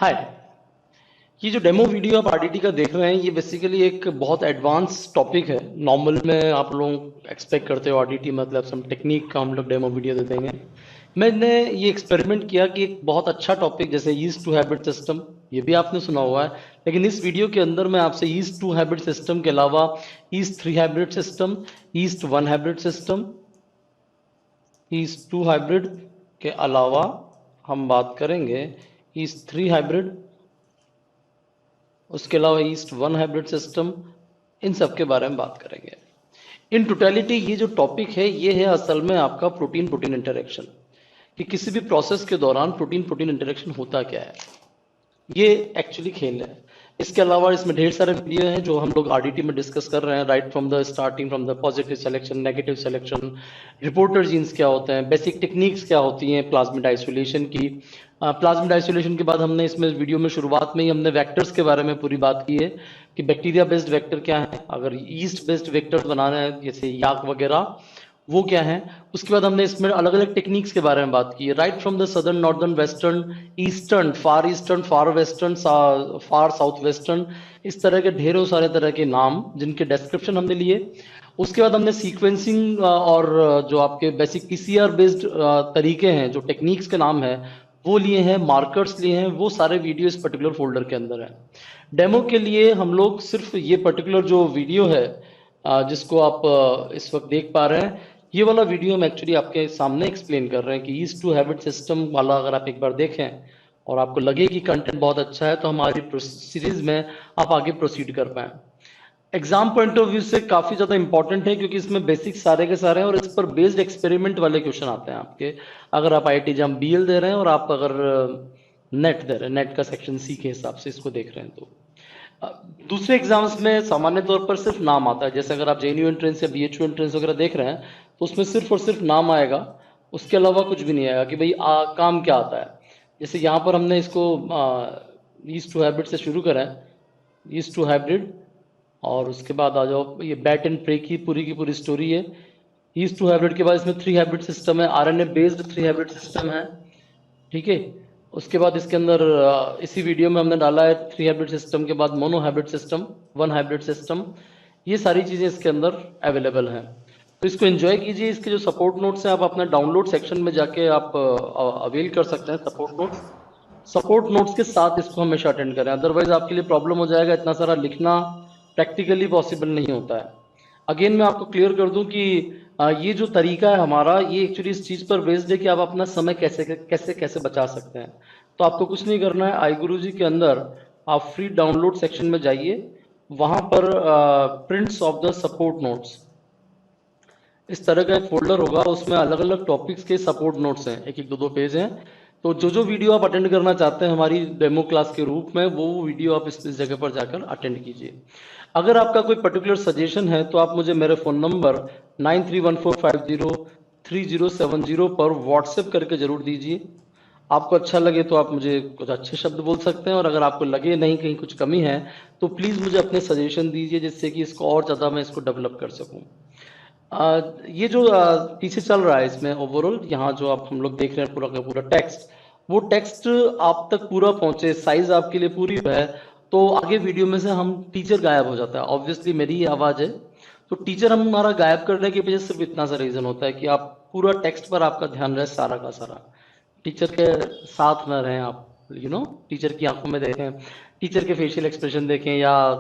हाय। ये जो demo video आप आरडीटी का देख रहे हैं ये बेसिकली एक बहुत एडवांस टॉपिक है। नॉर्मल में आप लोग एक्सपेक्ट करते हो आरडीटी मतलब सम टेक्निक का हम लोग डेमो वीडियो दे देंगे। मैंने ये एक्सपेरिमेंट किया कि एक बहुत अच्छा टॉपिक जैसे ईस्ट टू हैबिट सिस्टम, ये भी आपने सुना हुआ है, लेकिन इस वीडियो के अंदर मैं आपसे ईस्ट टू हैबिट सिस्टम के अलावा yeast three hybrid system, yeast one hybrid system, yeast two hybrid के अलावा हम बात करेंगे ईस्ट थ्री हाइब्रिड, उसके अलावा ईस्ट वन हाइब्रिड सिस्टम, इन सब के बारे में बात करेंगे। इन टोटलिटी ये जो टॉपिक है ये है असल में आपका प्रोटीन प्रोटीन इंटरेक्शन, कि किसी भी प्रोसेस के दौरान प्रोटीन प्रोटीन इंटरेक्शन होता क्या है, ये एक्चुअली खेल है। इसके अलावा इसमें ढेर सारे वीडियो हैं जो हम लोग आरडीटी में डिस्कस कर रहे हैं, right from the starting from the positive selection, negative selection, reporter genes क्या होते हैं, बेसिक टेक्निक्स क्या होती हैं प्लाज्मिड आइसोलेशन की। प्लाज्मिड आइसोलेशन के बाद हमने इसमें वीडियो में शुरुआत में ही हमने वेक्टर्स के बारे में पूरी बात की है कि बैक्टीरिया बेस्ड वेक्टर क्या है, अगर ईस्ट बेस्ड वेक्टर्स बनाना है जैसे याक वगैरह वो क्या है। उसके बाद हमने इसमें अलग अलग टेक्निक्स के बारे में बात की है, right from the southern, northern, western, eastern, far western, far south western, इस तरह के ढेरों सारे तरह के नाम जिनके डिस्क्रिप्शन हमने लिए। उसके बाद हमने सीक्वेंसिंग और जो आपके बेसिक पीसीआर बेस्ड तरीके हैं, जो टेक्निक्स के नाम है वो लिए हैं, मार्कर्स लिए हैं, वो सारे वीडियो इस पर्टिकुलर फोल्डर के अंदर है। डेमो के लिए हम लोग सिर्फ ये पर्टिकुलर जो वीडियो है जिसको आप इस वक्त देख पा रहे हैं, ये वाला वीडियो हम एक्चुअली आपके सामने एक्सप्लेन कर रहे हैं कि ईस्ट टू हैबिट सिस्टम वाला अगर आप एक बार देखें और आपको लगे कि कंटेंट बहुत अच्छा है तो हमारी सीरीज में आप आगे प्रोसीड कर पाएं। एग्जाम पॉइंट ऑफ व्यू से काफी ज्यादा इंपॉर्टेंट है क्योंकि इसमें बेसिक सारे के सारे हैं और इस पर बेस्ड एक्सपेरिमेंट वाले क्वेश्चन आते हैं आपके, अगर आप आईआईटी जैम बीएल दे रहे हैं और आप अगर नेट दे रहे हैं, नेट का सेक्शन सी के हिसाब से इसको देख रहे हैं तो दूसरे एग्जाम्स में सामान्य तौर पर सिर्फ नाम आता है। जैसे अगर आप जेएनयू एंट्रेंस या बीएचयू एंट्रेंस वगैरह देख रहे हैं तो उसमें सिर्फ और सिर्फ नाम आएगा, उसके अलावा कुछ भी नहीं आएगा कि भाई काम क्या आता है। जैसे यहाँ पर हमने इसको ईस्ट टू हाइब्रिड से शुरू करा है, ईस्ट टू हाइब्रिड, और उसके बाद आ जाओ ये बैट एंड प्रे की पूरी स्टोरी है। ईस्ट टू हाइब्रिड के बाद इसमें थ्री हाइब्रिड सिस्टम है, RNA based three hybrid system है, ठीक है। उसके बाद इसके अंदर इसी वीडियो में हमने डाला है थ्री हाइब्रिड सिस्टम के बाद mono hybrid system, one hybrid system, ये सारी चीज़ें इसके अंदर अवेलेबल हैं। तो इसको एंजॉय कीजिए। इसके जो सपोर्ट नोट्स हैं आप अपना डाउनलोड सेक्शन में जाके आप अवेल कर सकते हैं सपोर्ट नोट्स। सपोर्ट नोट्स के साथ इसको हमेशा अटेंड करें, अदरवाइज आपके लिए प्रॉब्लम हो जाएगा, इतना सारा लिखना प्रैक्टिकली पॉसिबल नहीं होता है। अगेन मैं आपको क्लियर कर दूं कि ये जो तरीका है हमारा ये एक्चुअली इस चीज पर बेस्ड है कि आप अपना समय कैसे कैसे कैसे बचा सकते हैं। तो आपको कुछ नहीं करना है, आई गुरुजी के अंदर आप फ्री डाउनलोड सेक्शन में जाइए, वहां पर prints of the support notes इस तरह का एक फोल्डर होगा, उसमें अलग अलग टॉपिक्स के सपोर्ट नोट्स हैं, एक एक दो दो पेज हैं। तो जो जो वीडियो आप अटेंड करना चाहते हैं हमारी डेमो क्लास के रूप में वो वीडियो आप इस जगह पर जाकर अटेंड कीजिए। अगर आपका कोई पर्टिकुलर सजेशन है तो आप मुझे मेरे फ़ोन नंबर 9314503070 पर व्हाट्सएप करके ज़रूर दीजिए। आपको अच्छा लगे तो आप मुझे कुछ अच्छे शब्द बोल सकते हैं, और अगर आपको लगे नहीं कहीं कुछ कमी है तो प्लीज़ मुझे अपने सजेशन दीजिए जिससे कि इसको और ज़्यादा मैं इसको डेवलप कर सकूँ। ये जो पीछे चल रहा है इसमें ओवरऑल यहाँ जो आप हम लोग देख रहे हैं पूरा का पूरा टेक्स्ट, वो टेक्स्ट आप तक पूरा पहुंचे, साइज आपके लिए पूरी है, तो आगे वीडियो में से हम टीचर गायब हो जाता है। ऑब्वियसली मेरी ही आवाज है, तो टीचर हमारा गायब करने की वजह से सिर्फ इतना सा रीजन होता है कि आप पूरा टेक्स्ट पर आपका ध्यान रहे, सारा का सारा टीचर के साथ में रहें आप, टीचर की आंखों में देखें, टीचर के फेशियल एक्सप्रेशन देखें, या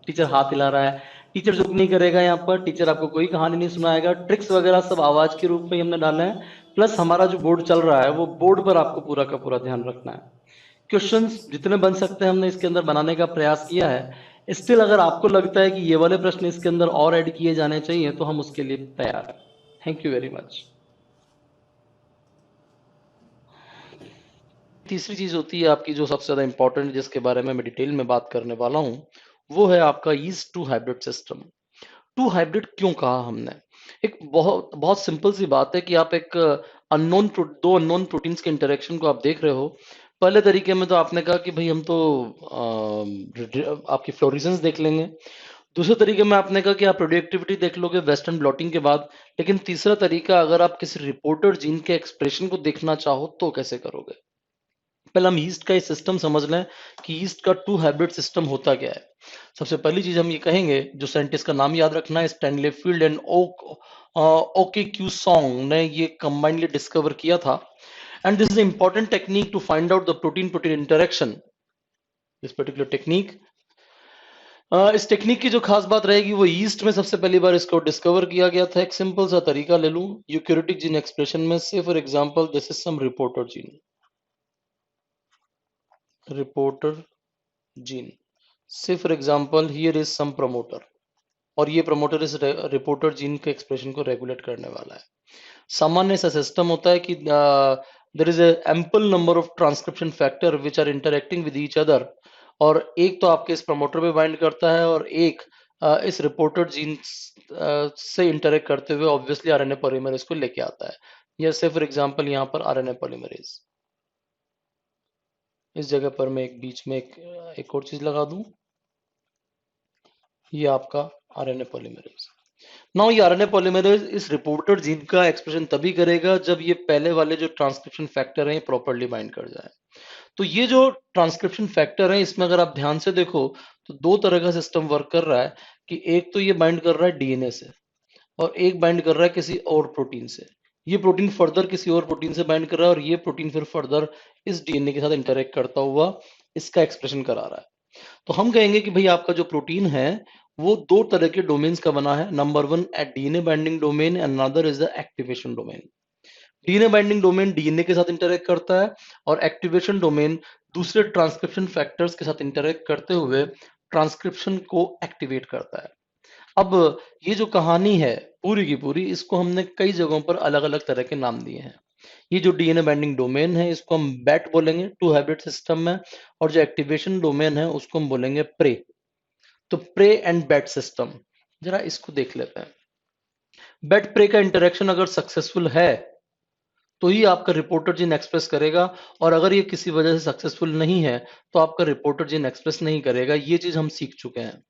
टीचर हाथ हिला रहा है, टीचर चुप नहीं करेगा यहाँ पर, टीचर आपको कोई कहानी नहीं सुनाएगा, ट्रिक्स वगैरह सब आवाज के रूप में ही हमने डाले हैं। प्लस हमारा जो बोर्ड चल रहा है वो बोर्ड पर आपको पूरा का पूरा ध्यान रखना है। क्वेश्चंस जितने बन सकते हैं हमने इसके अंदर बनाने का प्रयास किया है। स्टिल अगर आपको लगता है कि ये वाले प्रश्न इसके अंदर और ऐड किए जाने चाहिए तो हम उसके लिए तैयार हैं। Thank you very much. तीसरी चीज होती है आपकी जो सबसे ज्यादा इंपॉर्टेंट, जिसके बारे में मैं डिटेल में बात करने वाला हूं, वो है आपका yeast two hybrid system. Two hybrid क्यों कहा हमने? एक बहुत बहुत सिंपल सी बात है कि आप एक दो अननोन प्रोटीन्स के इंटरेक्शन को आप देख रहे हो। पहले तरीके में तो आपने कहा कि भाई हम तो आपकी फ्लोरिसेंस देख लेंगे। दूसरे तरीके में आपने कहा कि आप प्रोडक्टिविटी देख लोगे वेस्टर्न ब्लॉटिंग के बाद। लेकिन तीसरा तरीका, अगर आप किसी रिपोर्टर जीन के एक्सप्रेशन को देखना चाहो तो कैसे करोगे? पहले हम ईस्ट का ये सिस्टम समझ लें कि ईस्ट का टू हाइब्रिड सिस्टम होता क्या है। सबसे पहली चीज हम ये कहेंगे, जो साइंटिस्ट का नाम याद रखना है, Stanley Field and Ok Kyu Song ने ये कंबाइनली डिस्कवर किया था। And this is important technique to find out the protein protein interaction. This particular technique, इस टेक्निक की जो खास बात रहेगी वो ईस्ट में सबसे पहली बार इसको डिस्कवर किया गया था। एक सिंपल सा तरीका ले लूं यूकैरियोटिक जीन एक्सप्रेशन में से, for example this is some reporter gene, reporter gene से for example here is some promoter, और ये प्रमोटर इस रिपोर्टर जीन के एक्सप्रेशन को रेगुलेट करने वाला है। सामान्य सा सिस्टम होता है कि there is ample number of transcription factor which are interacting with each other, और एक तो आपके इस प्रमोटर पे बाइंड करता है और एक इस रिपोर्टर जीन से इंटरेक्ट करते हुए ऑब्वियसली आरएनए पॉलीमरेज को लेके आता है। जैसे फॉर एग्जांपल यहाँ पर आरएनए पॉलीमरेज, इस जगह पर मैं एक बीच में एक और चीज लगा दूं, ये आपका आरएनए पॉलीमरेज। नाउ ये आरएनए पॉलीमरेज इस रिपोर्टर जीन का एक्सप्रेशन तभी करेगा जब ये पहले वाले जो ट्रांसक्रिप्शन फैक्टर हैं प्रॉपर्ली बाइंड कर जाए। तो ये जो ट्रांसक्रिप्शन फैक्टर है इसमें अगर आप ध्यान से देखो तो दो तरह का सिस्टम वर्क कर रहा है, कि एक तो ये बाइंड कर रहा है डीएनए से और एक बाइंड कर रहा है किसी और प्रोटीन से। ये प्रोटीन फर्दर किसी और प्रोटीन से बाइंड कर रहा है और ये प्रोटीन फिर फर्दर इस डीएनए के साथ इंटरेक्ट करता हुआ इसका एक्सप्रेशन करा रहा है। तो हम कहेंगे कि भाई आपका जो प्रोटीन है वो दो तरह के डोमेन्स का बना है। Number one at DNA binding domain and another is the activation domain. DNA binding domain DNA के साथ इंटरेक्ट करता है और एक्टिवेशन डोमेन दूसरे ट्रांसक्रिप्शन फैक्टर्स के साथ इंटरेक्ट करते हुए ट्रांसक्रिप्शन को एक्टिवेट करता है। अब ये जो कहानी है पूरी की पूरी, इसको हमने कई जगहों पर अलग अलग तरह के नाम दिए हैं। ये जो डीएनए बाइंडिंग डोमेन है इसको हम बैट बोलेंगे टू हाइब्रिड सिस्टम में, और जो एक्टिवेशन डोमेन है उसको हम बोलेंगे प्रे। तो प्रे एंड बैट सिस्टम, जरा इसको देख लेते हैं। बैट प्रे का इंटरेक्शन अगर सक्सेसफुल है तो ही आपका रिपोर्टर जीन एक्सप्रेस करेगा, और अगर ये किसी वजह से सक्सेसफुल नहीं है तो आपका रिपोर्टर जीन एक्सप्रेस नहीं करेगा। ये चीज हम सीख चुके हैं।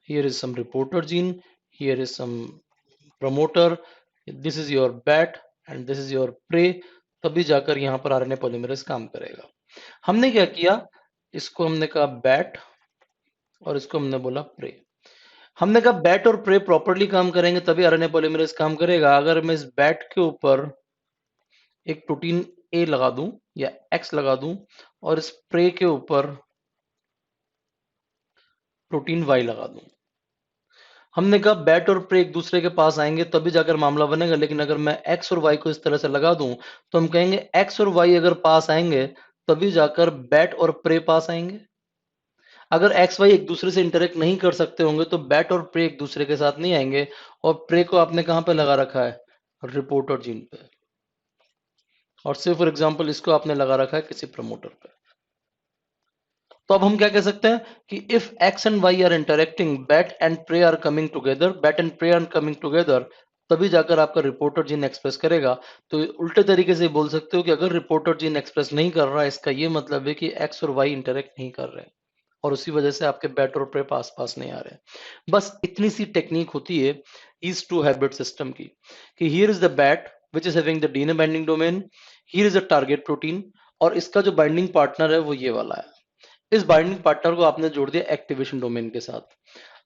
Here is some reporter gene, here is some promoter, this is your bait and this is your prey, तभी जाकर यहाँ पर आरएनए पॉलीमरेज काम करेगा। हमने क्या किया, इसको हमने कहा बैट और इसको हमने बोला प्रे। हमने कहा बैट और प्रे प्रॉपरली काम करेंगे तभी आरएनए पॉलीमरेज काम करेगा। अगर मैं इस बैट के ऊपर एक प्रोटीन ए लगा दूं या एक्स लगा दूं और इस प्रे के ऊपर प्रोटीन वाई लगा दूं, हमने कहा बैट और प्रे एक दूसरे के पास आएंगे तभी जाकर मामला बनेगा। लेकिन अगर मैं एक्स और वाई को इस तरह से लगा दूं तो हम कहेंगे एक्स और वाई अगर पास आएंगे तभी जाकर बैट और प्रे पास आएंगे। अगर एक्स वाई एक दूसरे से इंटरेक्ट नहीं कर सकते होंगे तो बैट और प्रे एक दूसरे के साथ नहीं आएंगे। और प्रे को आपने कहां पे लगा रखा है, रिपोर्टर जीन पे, और सिर्फ फॉर एग्जांपल इसको आपने लगा रखा है किसी प्रमोटर पे। तो अब हम क्या कह सकते हैं कि if X and Y are interacting, bait and prey are coming together, bait and prey are coming together, तभी जाकर आपका रिपोर्टर जीन एक्सप्रेस करेगा। तो उल्टे तरीके से बोल सकते हो कि अगर रिपोर्टर जीन एक्सप्रेस नहीं कर रहा है इसका ये मतलब है कि एक्स और वाई इंटरेक्ट नहीं कर रहे हैं, और उसी वजह से आपके बैट और प्रे पास पास नहीं आ रहे। बस इतनी सी टेक्निक होती है इस टू हाइब्रिड सिस्टम की, कि here is the bat which is having the DNA binding domain, here is the target protein, और इसका जो बाइंडिंग पार्टनर है वो ये वाला है। इस बाइंडिंग पार्टनर को आपने जोड़ दिया एक्टिवेशन डोमेन के साथ।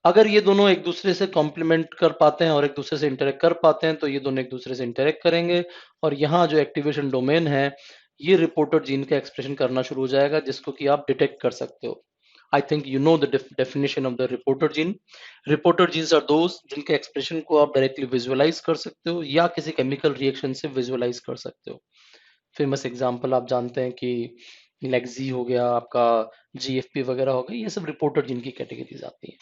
अगर ये दोनों एक दूसरे से कॉम्प्लीमेंट कर पाते हैं और एक दूसरे से इंटरेक्ट कर पाते हैं तो ये दोनों एक दूसरे से इंटरेक्ट करेंगे, और यहाँ जो एक्टिवेशन डोमेन है ये रिपोर्टर जीन का एक्सप्रेशन करना शुरू हो जाएगा, जिसको कि आप डिटेक्ट कर सकते हो। I think you know the definition of the reporter gene. Reporter genes are those जिनके एक्सप्रेशन को आप डायरेक्टली विजुअलाइज कर सकते हो या किसी केमिकल रिएक्शन से विजुअलाइज कर सकते हो। फेमस एग्जांपल आप जानते हैं कि लेक्सी हो गया आपका, जीएफपी वगैरह हो गया, ये सब रिपोर्टर जिनकी कैटेगरीज आती हैं।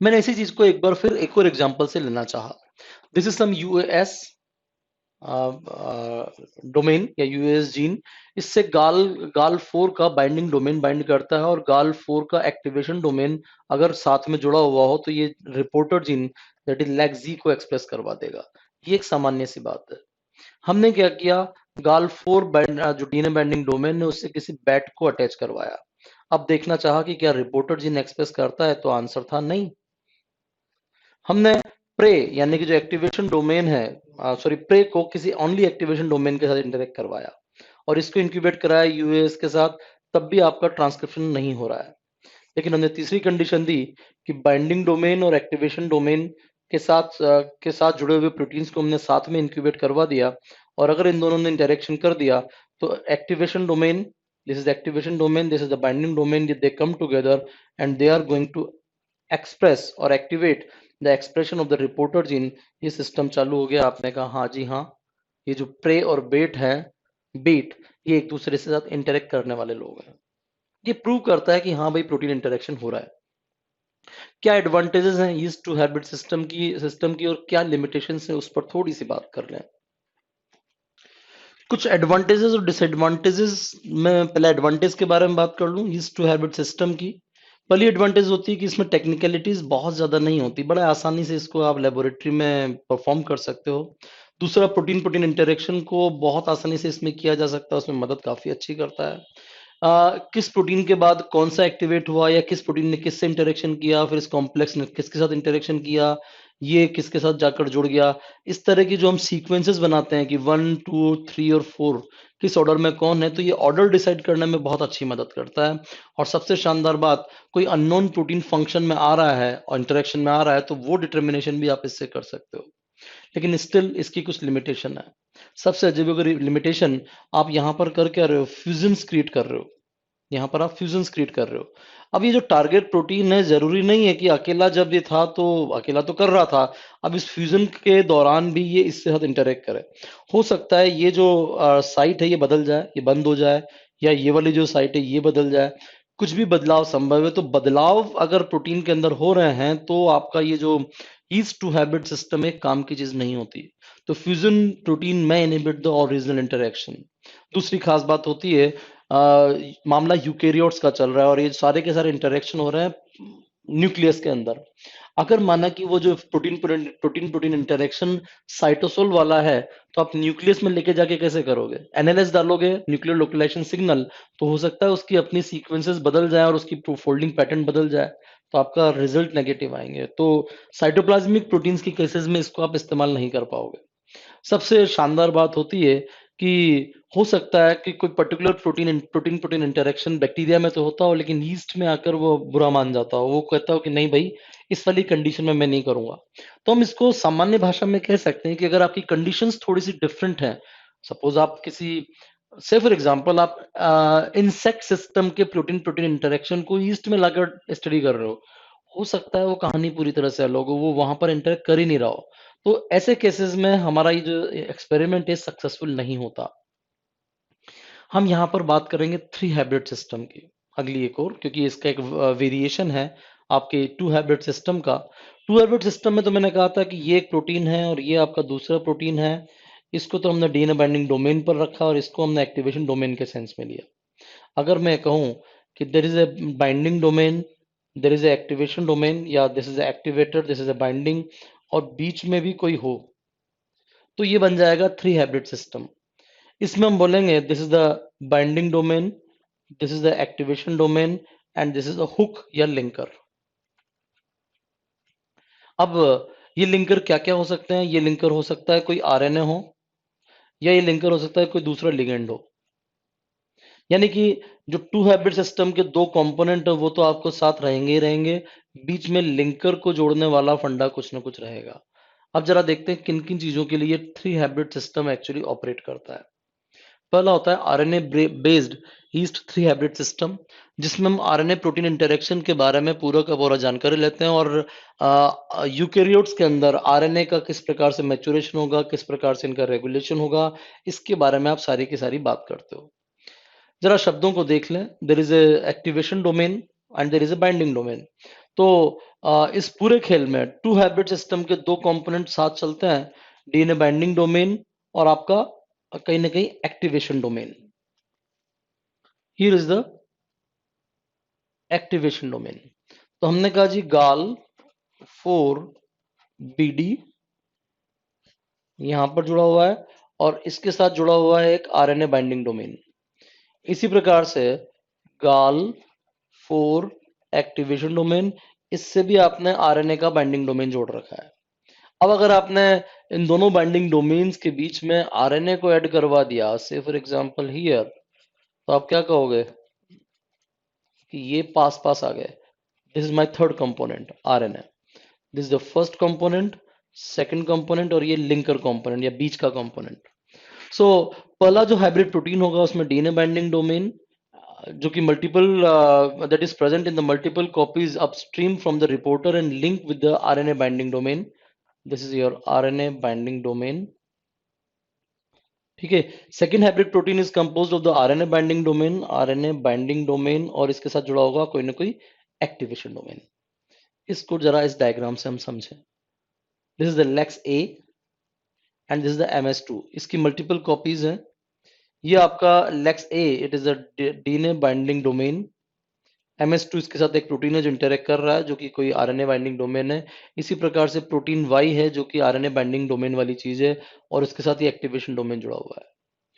मैंने इसी चीज को एक बार फिर एक और एग्जांपल से लेना चाहा। This is some UAS domain या यूएस जीन। इससे गाल गाल 4 का बाइंडिंग डोमेन बाइंड करता है, और गाल 4 का एक्टिवेशन डोमेन अगर साथ में जुड़ा हुआ हो तो ये reporter gene that is lacZ को एक्सप्रेस करवा देगा। ये एक सामान्य सी बात है। हमने क्या किया, गाल 4 जो डीएनए बाइंडिंग डोमेन है उससे किसी बैट को अटैच करवाया। अब देखना चाहा कि क्या रिपोर्टर जीन एक्सप्रेस करता है, तो आंसर था नहीं। हमने प्रे यानी कि जो एक्टिवेशन डोमेन है, सॉरी प्रे को किसी ओनली एक्टिवेशन डोमेन के साथ इंटरेक्ट करवाया, और इसको इंक्यूबेट कराया यूएस के साथ, तब भी आपका ट्रांसक्रिप्शन नहीं हो रहा है। लेकिन हमने तीसरी कंडीशन दी कि बाइंडिंग डोमेन और एक्टिवेशन डोमेन के साथ जुड़े हुए प्रोटीन्स को हमने साथ में इंक्यूबेट करवा दिया, और अगर इन दोनों ने इंटरेक्शन कर दिया तो activation domain, this is activation domain, this is the binding domain, they come together and they are going to express और activate the expression of the reporter gene. ये सिस्टम चालू हो गया। आपने कहा हाँ जी हाँ, ये जो प्रे और बेट है, बीट, ये एक दूसरे से साथ इंटरेक्ट करने वाले लोग हैं। ये प्रूव करता है कि हाँ भाई प्रोटीन इंटरेक्शन हो रहा है। क्या एडवांटेजेस हैं इस टू हैबिट सिस्टम की और क्या लिमिटेशंस है, उस पर थोड़ी सी बात कर लें। कुछ एडवांटेजेस और डिसएडवांटेजेस, मैं पहले एडवांटेज के बारे में बात कर लूं इस टू हैबिट सिस्टम की। पहली एडवांटेज होती है कि इसमें टेक्निकलिटीज बहुत ज्यादा नहीं होती, बड़ा आसानी से इसको आप लेबोरेटरी में परफॉर्म कर सकते हो। दूसरा, प्रोटीन प्रोटीन इंटरेक्शन को बहुत आसानी से इसमें किया जा सकता है, उसमें मदद काफी अच्छी करता है। किस प्रोटीन के बाद कौन सा एक्टिवेट हुआ, या किस प्रोटीन ने किससे इंटरेक्शन किया, फिर इस कॉम्प्लेक्स ने किसके साथ इंटरेक्शन किया, ये किसके साथ जाकर जुड़ गया, इस तरह की जो हम सीक्वेंसेस बनाते हैं कि 1 2 3 और 4 किस ऑर्डर में कौन है, तो ये ऑर्डर डिसाइड करने में बहुत अच्छी मदद करता है। और सबसे शानदार बात, कोई अननोन प्रोटीन फंक्शन में आ रहा है और इंटरेक्शन में आ रहा है तो वो डिटर्मिनेशन भी आप इससे कर सकते हो। लेकिन स्टिल इसकी कुछ लिमिटेशन है। सबसे अजीब लिमिटेशन, आप यहाँ पर कर क्या रहे हो, फ्यूजन्स क्रिएट कर रहे हो। यहाँ पर आप फ्यूजन्स क्रिएट कर रहे हो। अब ये जो टारगेट प्रोटीन है, जरूरी नहीं है कि अकेला जब ये था तो अकेला तो कर रहा था, अब इस फ्यूजन के दौरान भी ये इससे साथ इंटरेक्ट करे। हो सकता है ये जो साइट है ये बदल जाए, ये बंद हो जाए, या ये वाली जो साइट है ये बदल जाए, कुछ भी बदलाव संभव है। तो बदलाव अगर प्रोटीन के अंदर हो रहे हैं तो आपका ये जो ईज टू हैबिट सिस्टम एक काम की चीज नहीं होती। तो फ्यूजन प्रोटीन में इनहिबिट द ओरिजिनल इंटरेक्शन। दूसरी खास बात होती है, मामला यूकेरियोट्स का चल रहा है और ये सारे के सारे इंटरेक्शन हो रहे हैं न्यूक्लियस के अंदर। अगर माना कि वो जो protein protein protein interaction cytosol वाला है, तो आप न्यूक्लियस में लेके जाके कैसे करोगे, एनएलएस डालोगे, न्यूक्लियर लोकलाइजेशन सिग्नल, तो हो सकता है उसकी अपनी सीक्वेंसेस बदल जाए और उसकी फोल्डिंग पैटर्न बदल जाए, तो आपका रिजल्ट नेगेटिव आएंगे। तो साइटोप्लाज्मिक प्रोटीन्स की केसेस में इसको आप इस्तेमाल नहीं कर पाओगे। सबसे शानदार बात होती है कि हो सकता है कि कोई particular protein protein protein interaction bacteria में तो होता हो, लेकिन यीस्ट में आकर वो बुरा मान जाता हो, वो कहता हो कि नहीं भाई इस वाली कंडीशन में मैं नहीं करूंगा। तो हम इसको सामान्य भाषा में कह सकते हैं कि अगर आपकी कंडीशंस थोड़ी सी डिफरेंट हैं, सपोज आप किसी से फॉर एग्जांपल आप इंसेक्ट सिस्टम के प्रोटीन प्रोटीन इंटरेक्शन को ईस्ट में लाकर स्टडी कर रहे हो सकता है वो कहानी पूरी तरह से अलग हो, वो वहां पर इंटरेक्ट कर ही नहीं रहा हो। तो ऐसे केसेस में हमारा ये जो एक्सपेरिमेंट है सक्सेसफुल नहीं होता। हम यहाँ पर बात करेंगे थ्री हैबिट सिस्टम की, अगली एक और, क्योंकि इसका एक वेरिएशन है आपके टू हैबिट सिस्टम का। टू हैबिट सिस्टम में तो मैंने कहा था कि ये एक प्रोटीन है और ये आपका दूसरा प्रोटीन है। इसको तो हमने डीएनए बाइंडिंग डोमेन पर रखा और इसको हमने एक्टिवेशन डोमेन के सेंस में लिया। अगर मैं कहूं कि there is a binding domain, there is a activation domain, या this is activator, this is a binding, और बीच में भी कोई हो, तो ये बन जाएगा थ्री हैबिट सिस्टम। इसमें हम बोलेंगे this is the binding domain, this is the activation domain, and this is the hook या लिंकर। अब ये लिंकर क्या क्या हो सकते हैं, ये लिंकर हो सकता है कोई आरएनए हो, या ये लिंकर हो सकता है कोई दूसरा लिगेंड हो। यानी कि जो टू हैबिट सिस्टम के दो कंपोनेंट है वो तो आपको साथ रहेंगे ही रहेंगे, बीच में लिंकर को जोड़ने वाला फंडा कुछ ना कुछ रहेगा। अब जरा देखते हैं किन किन चीजों के लिए three hybrid system actually operate करता है। पहला होता है RNA based east three hybrid system, जिसमें हम आरएनए प्रोटीन इंटरेक्शन के बारे में पूरा का पूरा जानकारी लेते हैं, और यूकेरियोट्स के अंदर आरएनए का किस प्रकार से मैच्योरेशन होगा, किस प्रकार से इनका रेगुलेशन होगा, इसके बारे में आप सारी की सारी बात करते हो। जरा शब्दों को देख लें, देर is a activation domain and there is a binding domain. तो इस पूरे खेल में टू हैबिट सिस्टम के दो कंपोनेंट साथ चलते हैं, डीएनए बाइंडिंग डोमेन और आपका कहीं ना कहीं activation domain. Here is the activation domain. तो हमने कहा जी गाल 4 बीडी यहां पर जुड़ा हुआ है, और इसके साथ जुड़ा हुआ है एक आरएनए बाइंडिंग डोमेन। इसी प्रकार से गाल 4 एक्टिवेशन डोमेन, इससे भी आपने आरएनए का बाइंडिंग डोमेन जोड़ रखा है। अब अगर आपने इन दोनों बाइंडिंग डोमेन्स के बीच में आरएनए को ऐड करवा दिया, से फॉर एग्जांपल हियर, तो आप क्या कहोगे कि ये पास पास आ गए। This is my third component RNA, this is the first component, second component, और ये लिंकर कंपोनेंट या बीच का कंपोनेंट। सो पहला जो हाइब्रिड प्रोटीन होगा उसमें डीएनए बाइंडिंग डोमेन जो कि multiple that is present in the multiple copies upstream from the reporter and link with the RNA binding domain. This is your RNA binding domain. ठीक है। Second hybrid protein is composed of the RNA binding domain, RNA binding domain, और इसके साथ जुड़ा होगा कोई ना कोई एक्टिवेशन डोमेन। इसको जरा इस डायग्राम से हम समझें। This is the LexA and this is the MS2। इसकी मल्टीपल कॉपीज हैं। ये आपका LexA, it is a DNA binding domain. MS2 इसके साथ एक प्रोटीन है जो इंटरेक्ट कर रहा है, जो कि कोई आरएनए बाइंडिंग डोमेन है। इसी प्रकार से प्रोटीन वाई है जो कि आरएनए बाइंडिंग डोमेन वाली चीज है, और इसके साथ ही एक्टिवेशन डोमेन जुड़ा हुआ है।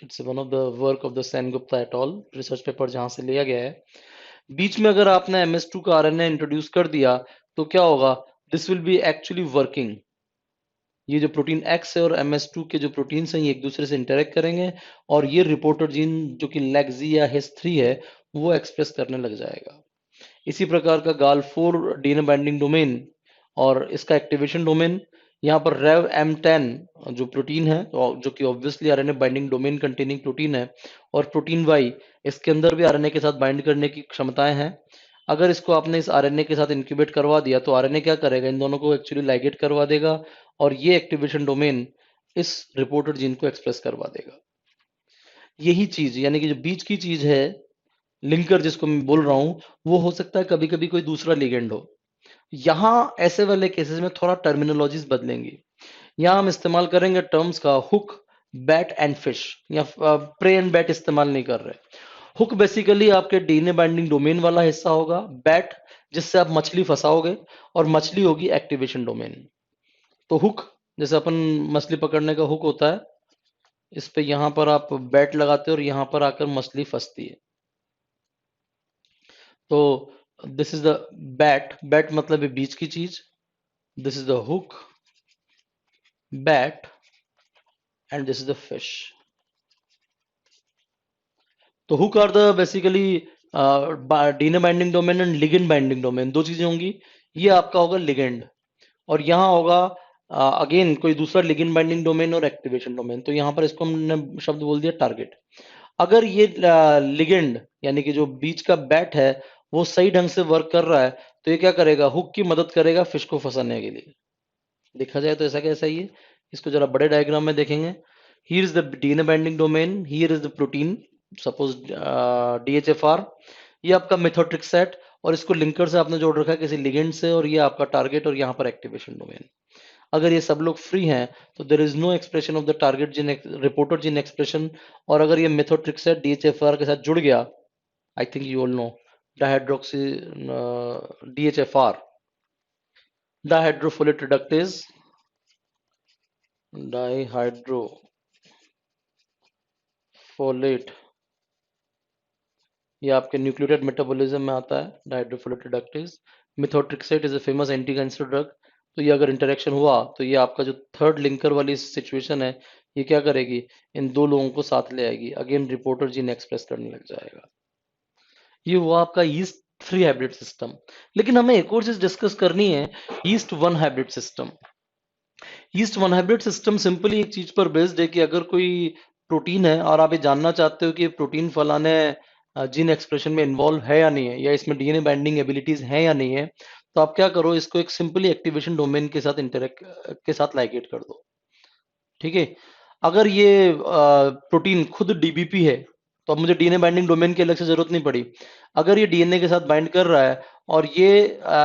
It's one of the work of the Sengupta at all, research paper जहां से लिया गया है। बीच में अगर आपने MS2 का आरएनए इंट्रोड्यूस कर दिया तो क्या होगा, this will be actually working. ये जो प्रोटीन एक्स है और MS2 के जो प्रोटीन्स हैं ये एक दूसरे से इंटरेक्ट करेंगे, और ये रिपोर्टर जीन जो कि लेगजी या HIS3 है वो एक्सप्रेस करने लग जाएगा। इसी प्रकार का गाल4 डीएनए बाइंडिंग डोमेन और इसका एक्टिवेशन डोमेन, यहाँ पर रेव M10 जो प्रोटीन है जो कि obviously RNA binding domain containing protein है, और प्रोटीन वाई इसके अंदर भी आरएनए के साथ बाइंड करने की क्षमताएं हैं। अगर इसको आपने इस आरएनए के साथ इंक्यूबेट करवा दिया तो आरएनए क्या करेगा, इन दोनों को एक्चुअली लाइगेट करवा देगा, और ये एक्टिवेशन डोमेन इस रिपोर्टर जीन को एक्सप्रेस करवा देगा। यही चीज यानी कि जो बीच की चीज है, लिंकर जिसको मैं बोल रहा हूं, वो हो सकता है कभी कभी कोई दूसरा लिगेंड हो। यहां ऐसे वाले केसेस में थोड़ा टर्मिनोलॉजीज बदलेंगी। यहां हम इस्तेमाल करेंगे टर्म्स का हुक, बैट एंड फिश, या प्रे एंड बैट इस्तेमाल नहीं कर रहे। हुक बेसिकली आपके डीएनए बाइंडिंग डोमेन वाला हिस्सा होगा, बैट जिससे आप मछली फंसाओगे, और मछली होगी एक्टिवेशन डोमेन। तो हुक जैसे अपन मछली पकड़ने का हुक होता है, इस पे यहां पर आप बैट लगाते हो और यहां पर आकर मछली फंसती है। तो this is the bait, bait मतलब है बीच की चीज। This is the hook, bait, and this is the fish. तो hook are the basically DNA binding domain and ligand binding domain, दो चीजें होंगी। ये आपका होगा लिगेंड, और यहाँ होगा अगेन कोई दूसरा लिगेंड बाइंडिंग डोमेन और एक्टिवेशन डोमेन। तो यहाँ पर इसको हमने शब्द बोल दिया टारगेट। अगर ये लिगेंड यानी कि जो बीच का बैट है वो सही ढंग से वर्क कर रहा है, तो ये क्या करेगा, हुक की मदद करेगा फिश को फंसाने के लिए। देखा जाए तो ऐसा कैसा ही है। इसको जरा बड़े डायग्राम में देखेंगे। Here is the DNA binding domain, here is the protein, suppose DHFR। ये आपका मेथोट्रिक सेट, और इसको लिंकर से आपने जोड़ रखा है किसी लिगेंड से, और ये आपका टारगेट, और यहाँ पर एक्टिवेशन डोमेन। अगर ये सब लोग फ्री हैं तो there is no expression of the target gene, reporter gene expression. और अगर ये मेथोट्रिक सेट DHFR के साथ जुड़ गया, I think you all know dihydroxy DHFR, dihydrofolate reductase, dihydrofolate, ये आपके न्यूक्लियोटाइड मेटाबॉलिज्म में आता है, dihydrofolate reductase. Methotrexate is a famous anti cancer drug. तो ये अगर इंटरेक्शन हुआ तो ये आपका जो थर्ड लिंकर वाली सिचुएशन है, ये क्या करेगी, इन दो लोगों को साथ ले आएगी, अगेन रिपोर्टर जीन एक्सप्रेस करने लग जाएगा। ये हुआ आपका ईस्ट 3 हाइब्रिड सिस्टम। लेकिन हमें एक और चीज डिस्कस करनी है, east 1 hybrid system. East 1 hybrid system simply एक चीज पर बेस्ड है कि अगर कोई प्रोटीन है और आप ये जानना चाहते हो कि प्रोटीन फलाने जीन एक्सप्रेशन में इन्वॉल्व है या नहीं है, या इसमें डीएनए बाइंडिंग एबिलिटीज है या नहीं है, तो आप क्या करो, इसको एक सिंपली एक्टिवेशन डोमेन के साथ इंटरेक्ट के साथ लाइगेट कर दो। ठीक है। अगर ये प्रोटीन खुद डीबीपी है तो अब मुझे डीएनए बाइंडिंग डोमेन की अलग से जरूरत नहीं पड़ी। अगर ये डीएनए के साथ बाइंड कर रहा है और ये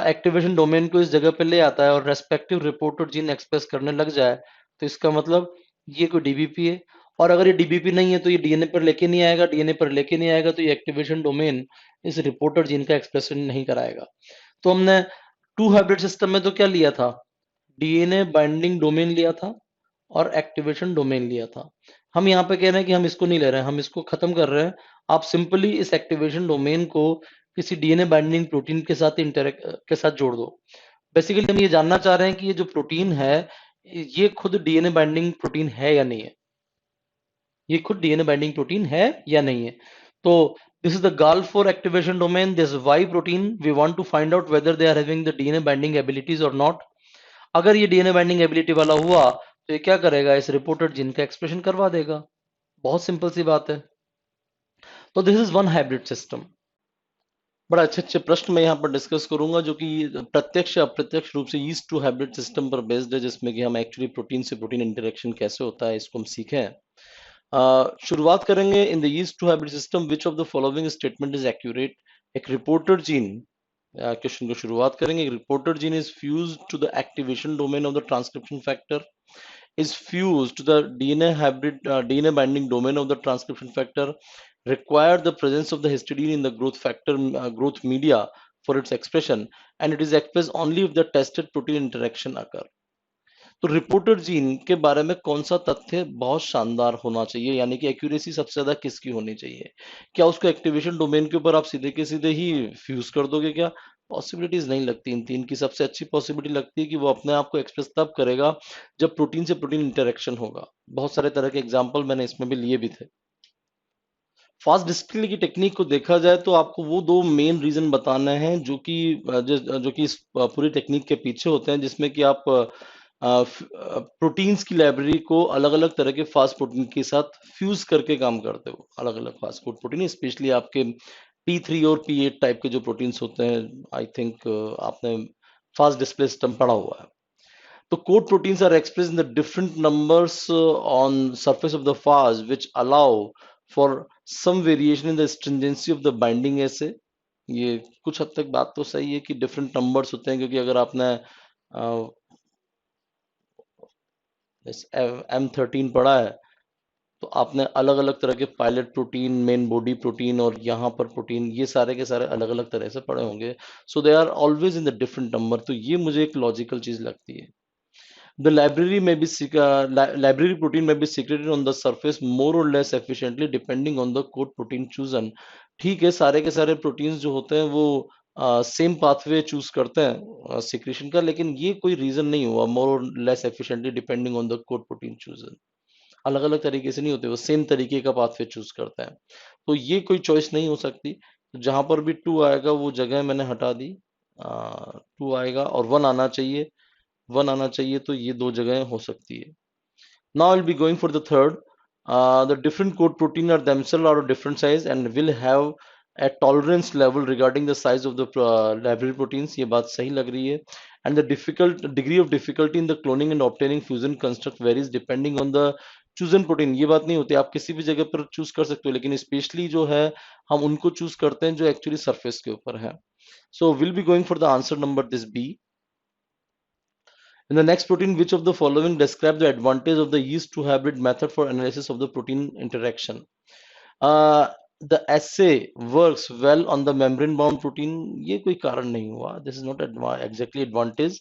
एक्टिवेशन डोमेन को इस जगह पे ले आता है और रेस्पेक्टिव रिपोर्टर जीन एक्सप्रेस करने लग जाए, तो इसका मतलब ये कोई डीबीपी है। और अगर ये डीबीपी नहीं है तो ये डीएनए पर लेके नहीं आएगा, डीएनए पर लेके नहीं आएगा तो ये एक्टिवेशन डोमेन इस रिपोर्टर जीन का एक्सप्रेशन नहीं कराएगा। तो हमने 2 हाइब्रिड सिस्टम में तो क्या लिया था, डीएनए बाइंडिंग डोमेन लिया था और एक्टिवेशन डोमेन लिया था। हम यहाँ पे कह रहे हैं कि हम इसको नहीं ले रहे हैं, हम इसको खत्म कर रहे हैं। आप सिंपली इस एक्टिवेशन डोमेन को किसी डीएनए बाइंडिंग प्रोटीन के साथ इंटरेक्ट के साथ जोड़ दो। बेसिकली हम ये जानना चाह रहे हैं कि ये जो प्रोटीन है ये खुद डीएनए बाइंडिंग प्रोटीन है या नहीं है, ये खुद डीएनए बाइंडिंग प्रोटीन है या नहीं है। तो this is the GAL4 activation domain, this Y protein, we want to find out whether they are having the DNA binding abilities और नॉट। अगर ये डीएनए बाइंडिंग एबिलिटी वाला हुआ तो ये क्या करेगा, इस रिपोर्टेड जीन का एक्सप्रेशन करवा देगा। बहुत सिंपल सी बात है। तो this is one hybrid system. बड़ा अच्छे अच्छे प्रश्न मैं यहाँ पर डिस्कस करूंगा जो कि प्रत्यक्ष या अप्रत्यक्ष रूप से ईस्ट टू हाइब्रिड सिस्टम पर बेस्ड है, जिसमें कि हम एक्चुअली प्रोटीन से प्रोटीन इंटरेक्शन कैसे होता है इसको हम सीखें। शुरुआत करेंगे in the yeast two hybrid system which of the following statement is accurate. एक रिपोर्टर जीन, क्वेश्चन को शुरुआत करेंगे, एक reporter gene is fuse to the activation domain of the transcription factor, is fused to the DNA hybrid DNA binding domain of the transcription factor, require the presence of the histidine in the growth factor growth media for its expression, and it is expressed only if the tested protein interaction occur। तो reporter gene के बारे में कौन सा तथ्य बहुत शानदार होना चाहिए, यानी कि एक्यूरेसी सबसे ज्यादा किसकी होनी चाहिए? क्या उसको एक्टिवेशन डोमेन के ऊपर आप सीधे के सीधे ही फ्यूज कर दोगे क्या? पॉसिबिलिटीज नहीं लगती। इन तीन की सबसे अच्छी पॉसिबिलिटी लगती है कि वो अपने आप को एक्सप्रेस तब करेगा जब प्रोटीन से प्रोटीन इंटरेक्शन होगा। बहुत सारे तरह के एग्जाम्पल मैंने इसमें भी लिए भी थे। फास्ट डिस्टिलिंग की टेक्निक को देखा जाए तो आपको वो दो मेन रीजन बताने हैं जो कि इस पूरी टेक्निक के पीछे होते हैं, जिसमें कि आप प्रोटीन्स की लाइब्रेरी को अलग अलग तरह के फास्ट प्रोटीन के साथ फ्यूज करके काम करते हो। अलग अलग फास्ट फूड प्रोटीन, स्पेशली आपके P3 और P8 टाइप के जो प्रोटीन्स होते हैं, आई थिंक आपने फास्ट डिस्प्ले सिस्टम पढ़ा हुआ है। तो code proteins are expressed in the different numbers on surface of the phage, which allow for some variation in the stringency of the binding assay। ये कुछ हद तक बात तो सही है कि डिफरेंट नंबर्स होते हैं, क्योंकि अगर आपने M13 पढ़ा है तो आपने अलग अलग तरह के pilot protein, main body protein और यहाँ पर प्रोटीन, ये सारे के सारे अलग अलग तरह से पढ़े होंगे। So they are always in the different number. तो ये मुझे एक लॉजिकल चीज लगती है। The library protein may be secreted on the surface more or less efficiently depending on the code protein chosen। ठीक है, सारे के सारे प्रोटीन्स जो होते हैं वो सेम पाथवे चूज करते हैं सिक्रेशन का, लेकिन ये कोई रीजन नहीं हुआ मोर और less efficiently depending on the code protein chosen. अलग अलग तरीके से नहीं होते, वो सेम तरीके का पाथवे चूज करते हैं। तो ये कोई चॉइस नहीं हो सकती। तो जहां पर भी 2 आएगा वो जगह मैंने हटा दी। 2 आएगा और 1 आना चाहिए, 1 आना चाहिए, तो ये दो जगह हो सकती है। Now I'll be going for the third। The different coat protein are themselves are of different size and will have a tolerance level regarding the size of the library proteins। ये बात सही लग रही है। And the difficult degree of difficulty in the cloning and obtaining fusion construct varies depending on the chosen protein। ये बात नहीं होती, आप किसी भी जगह पर चूज कर सकते हो, लेकिन स्पेशली जो है हम उनको चूज करते हैं जो एक्चुअली सरफेस के ऊपर है। So we'll be going for the answer number this B। In the next protein, which of the following describe the advantage of the yeast to hybrid method for analysis of the protein interaction? The assay works well on the membrane bound protein। ये कोई कारण नहीं हुआ, this is not exactly advantage।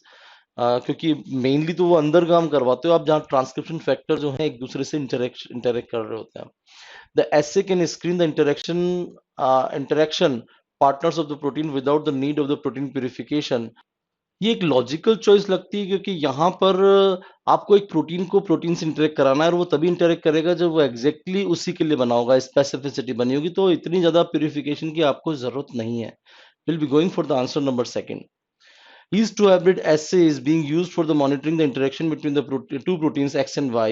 क्योंकि mainly तो वो अंदर काम करवाते हो आप, जहाँ ट्रांसक्रिप्शन फैक्टर जो है एक दूसरे से इंटरेक्ट कर रहे होते हैं। The assay can screen the interaction partners of the protein without the need of the protein purification। ये एक लॉजिकल चॉइस लगती है, क्योंकि यहाँ पर आपको एक प्रोटीन को प्रोटीन से इंटरेक्ट कराना है और वो तभी इंटरेक्ट करेगा जब वो एग्जैक्टली उसी के लिए बना होगा, स्पेसिफिसिटी बनी होगी। तो इतनी ज्यादा प्यूरिफिकेशन की आपको जरूरत नहीं है। Will be going for the answer number second. These two hybrid assay is being used for the monitoring the interaction between the two proteins X and Y।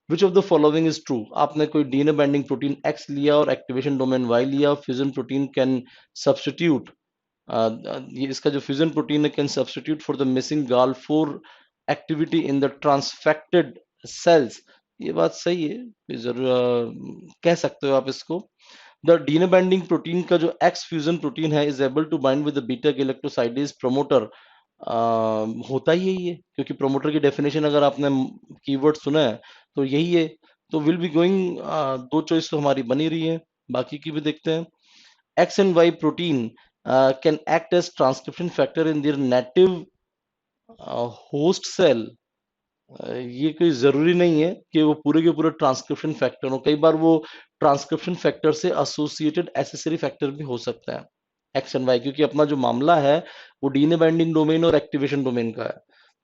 Which of the following is true? आपने कोई DNA binding protein X लिया और activation domain Y लिया, fusion protein can substitute ये इसका जो fusion protein है can substitute for the missing GAL4 activity in the transfected cells. ये बात सही है, ये जरूर कह सकते हो आप इसको। द डीएनए बाइंडिंग प्रोटीन का जो एक्स फ्यूजन प्रोटीन है is able to bind with the beta galactosidase promoter. होता ही यही है, क्योंकि प्रमोटर की डेफिनेशन अगर आपने कीवर्ड सुना है तो यही है। तो विल बी गोइंग, दो चॉइस तो हमारी बनी रही है, बाकी की भी देखते हैं। X and Y protein can act as transcription factor in their native host cell। ये कोई जरूरी नहीं है कि वो पूरे के पूरे ट्रांसक्रिप्शन फैक्टर हो, कई बार वो ट्रांसक्रिप्शन फैक्टर से एसोसिएटेड एसेसरी फैक्टर भी हो सकता है एक्स एंड वाई, क्योंकि अपना जो मामला है वो डीएनए बाइंडिंग डोमेन और एक्टिवेशन डोमेन का है।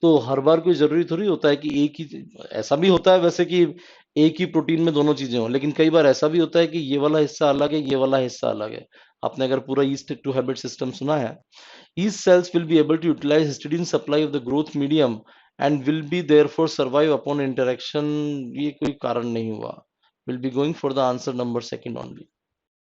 तो हर बार कोई जरूरी थोड़ी होता है कि एक ही, ऐसा भी होता है वैसे कि एक ही प्रोटीन में दोनों चीजें हों, लेकिन कई बार ऐसा भी होता है कि ये वाला हिस्सा अलग है, ये वाला हिस्सा अलग है। आपने अगर पूरा ईस्ट टू हैबिट सिस्टम सुना है, yeast cells will be able to utilize histidine supply of the growth medium and will be therefore survive upon interaction। ये कोई कारण नहीं हुआ। Will be going for the answer number second only।